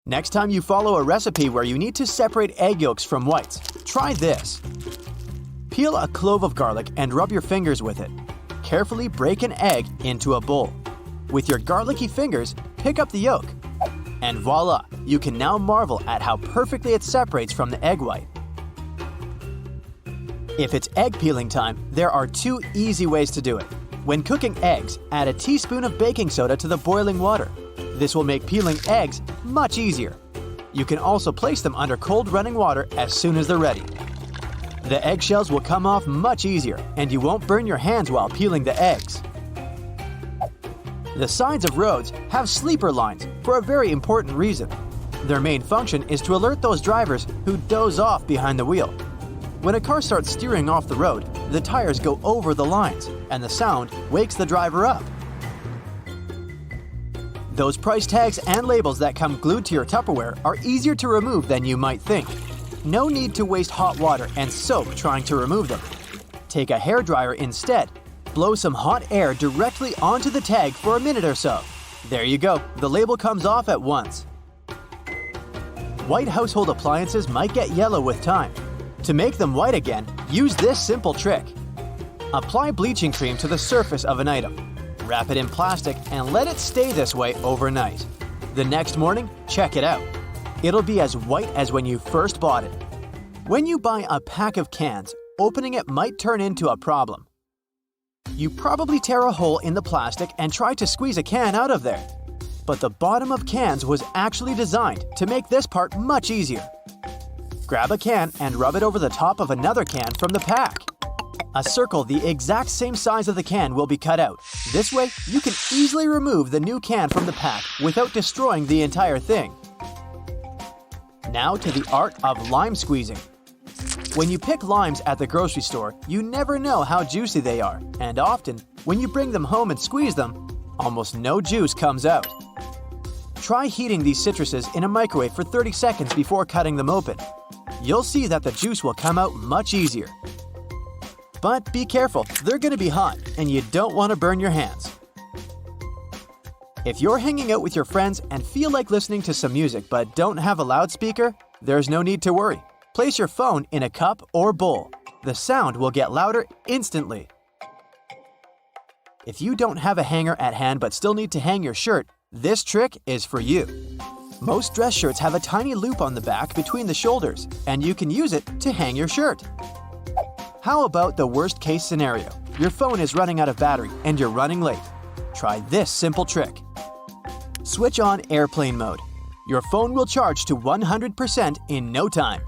Next time you follow a recipe where you need to separate egg yolks from whites, try this. Peel a clove of garlic and rub your fingers with it. Carefully break an egg into a bowl. With your garlicky fingers, pick up the yolk. And voila, you can now marvel at how perfectly it separates from the egg white. If it's egg peeling time, there are 2 easy ways to do it. When cooking eggs, add a teaspoon of baking soda to the boiling water. This will make peeling eggs much easier. You can also place them under cold running water as soon as they're ready. The eggshells will come off much easier, and you won't burn your hands while peeling the eggs. The sides of roads have sleeper lines for a very important reason. Their main function is to alert those drivers who doze off behind the wheel. When a car starts steering off the road, the tires go over the lines, and the sound wakes the driver up. Those price tags and labels that come glued to your Tupperware are easier to remove than you might think. No need to waste hot water and soap trying to remove them. Take a hairdryer instead. Blow some hot air directly onto the tag for a minute or so. There you go, the label comes off at once. White household appliances might get yellow with time. To make them white again, use this simple trick. Apply bleaching cream to the surface of an item. Wrap it in plastic and let it stay this way overnight. The next morning, check it out. It'll be as white as when you first bought it. When you buy a pack of cans, opening it might turn into a problem. You probably tear a hole in the plastic and try to squeeze a can out of there. But the bottom of cans was actually designed to make this part much easier. Grab a can and rub it over the top of another can from the pack. A circle the exact same size of the can will be cut out. This way, you can easily remove the new can from the pack without destroying the entire thing. Now to the art of lime squeezing. When you pick limes at the grocery store, you never know how juicy they are, and often, when you bring them home and squeeze them, almost no juice comes out. Try heating these citruses in a microwave for 30 seconds before cutting them open. You'll see that the juice will come out much easier. But be careful, they're going to be hot, and you don't want to burn your hands. If you're hanging out with your friends and feel like listening to some music but don't have a loudspeaker, there's no need to worry. Place your phone in a cup or bowl. The sound will get louder instantly. If you don't have a hanger at hand but still need to hang your shirt, this trick is for you. Most dress shirts have a tiny loop on the back between the shoulders, and you can use it to hang your shirt. How about the worst case scenario? Your phone is running out of battery and you're running late. Try this simple trick. Switch on airplane mode. Your phone will charge to 100% in no time.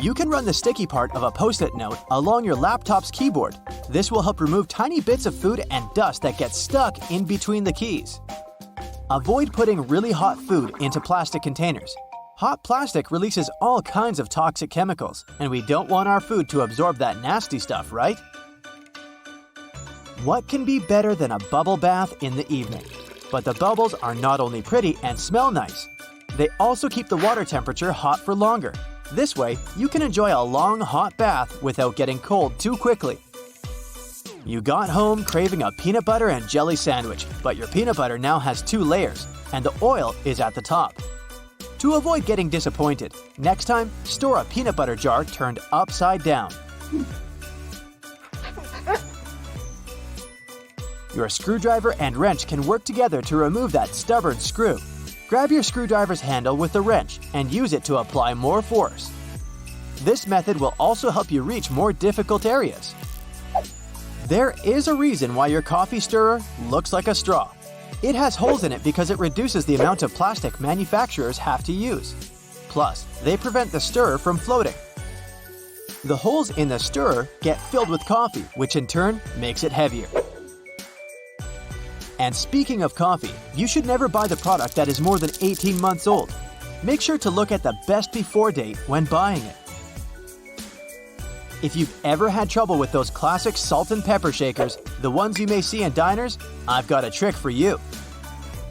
You can run the sticky part of a Post-it note along your laptop's keyboard. This will help remove tiny bits of food and dust that get stuck in between the keys. Avoid putting really hot food into plastic containers. Hot plastic releases all kinds of toxic chemicals, and we don't want our food to absorb that nasty stuff, right? What can be better than a bubble bath in the evening? But the bubbles are not only pretty and smell nice, they also keep the water temperature hot for longer. This way, you can enjoy a long, hot bath without getting cold too quickly. You got home craving a peanut butter and jelly sandwich, but your peanut butter now has 2 layers, and the oil is at the top. To avoid getting disappointed, next time, store a peanut butter jar turned upside down. Your screwdriver and wrench can work together to remove that stubborn screw. Grab your screwdriver's handle with the wrench and use it to apply more force. This method will also help you reach more difficult areas. There is a reason why your coffee stirrer looks like a straw. It has holes in it because it reduces the amount of plastic manufacturers have to use. Plus, they prevent the stirrer from floating. The holes in the stirrer get filled with coffee, which in turn makes it heavier. And speaking of coffee, you should never buy the product that is more than 18 months old. Make sure to look at the best before date when buying it. If you've ever had trouble with those classic salt and pepper shakers, the ones you may see in diners, I've got a trick for you.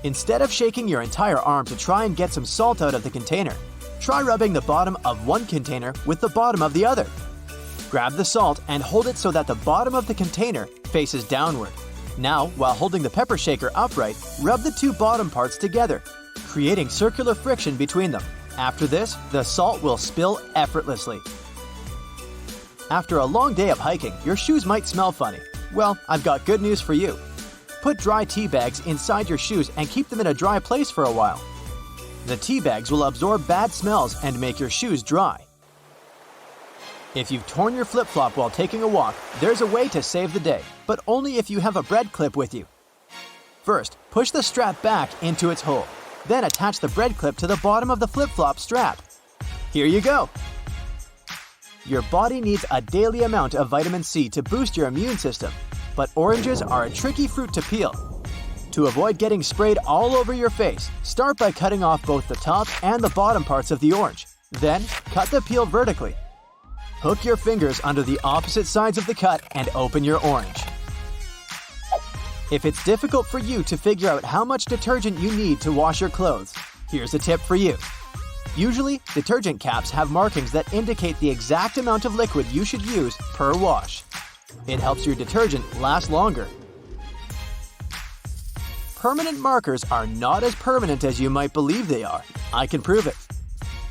Instead of shaking your entire arm to try and get some salt out of the container, try rubbing the bottom of one container with the bottom of the other. Grab the salt and hold it so that the bottom of the container faces downward. Now, while holding the pepper shaker upright, rub the two bottom parts together, creating circular friction between them. After this, the salt will spill effortlessly. After a long day of hiking, your shoes might smell funny. Well, I've got good news for you. Put dry tea bags inside your shoes and keep them in a dry place for a while. The tea bags will absorb bad smells and make your shoes dry. If you've torn your flip-flop while taking a walk, there's a way to save the day, but only if you have a bread clip with you. First, push the strap back into its hole. Then attach the bread clip to the bottom of the flip-flop strap. Here you go! Your body needs a daily amount of vitamin C to boost your immune system, but oranges are a tricky fruit to peel. To avoid getting sprayed all over your face, start by cutting off both the top and the bottom parts of the orange. Then, cut the peel vertically. Hook your fingers under the opposite sides of the cut and open your orange. If it's difficult for you to figure out how much detergent you need to wash your clothes, here's a tip for you. Usually, detergent caps have markings that indicate the exact amount of liquid you should use per wash. It helps your detergent last longer. Permanent markers are not as permanent as you might believe they are. I can prove it.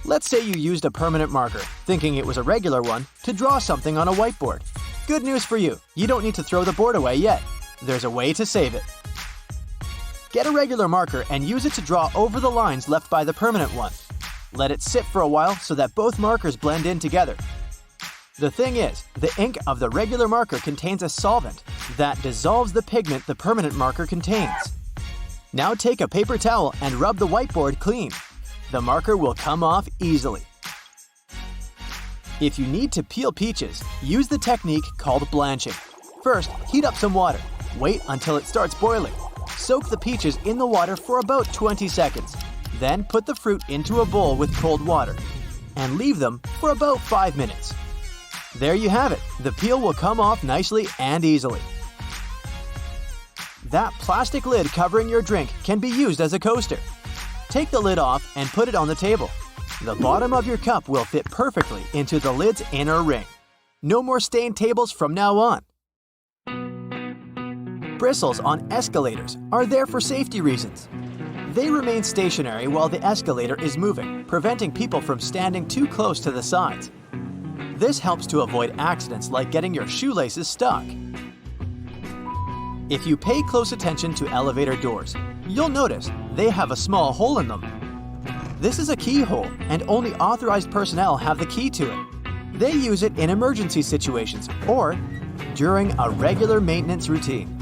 Let's say you used a permanent marker, thinking it was a regular one, to draw something on a whiteboard. Good news for you, you don't need to throw the board away yet. There's a way to save it. Get a regular marker and use it to draw over the lines left by the permanent one. Let it sit for a while so that both markers blend in together. The thing is, the ink of the regular marker contains a solvent that dissolves the pigment the permanent marker contains. Now take a paper towel and rub the whiteboard clean. The marker will come off easily. If you need to peel peaches, use the technique called blanching. First, heat up some water. Wait until it starts boiling. Soak the peaches in the water for about 20 seconds. Then put the fruit into a bowl with cold water and leave them for about 5 minutes. There you have it. The peel will come off nicely and easily. That plastic lid covering your drink can be used as a coaster. Take the lid off and put it on the table. The bottom of your cup will fit perfectly into the lid's inner ring. No more stained tables from now on. Bristles on escalators are there for safety reasons. They remain stationary while the escalator is moving, preventing people from standing too close to the sides. This helps to avoid accidents like getting your shoelaces stuck. If you pay close attention to elevator doors, you'll notice they have a small hole in them. This is a keyhole, and only authorized personnel have the key to it. They use it in emergency situations or during a regular maintenance routine.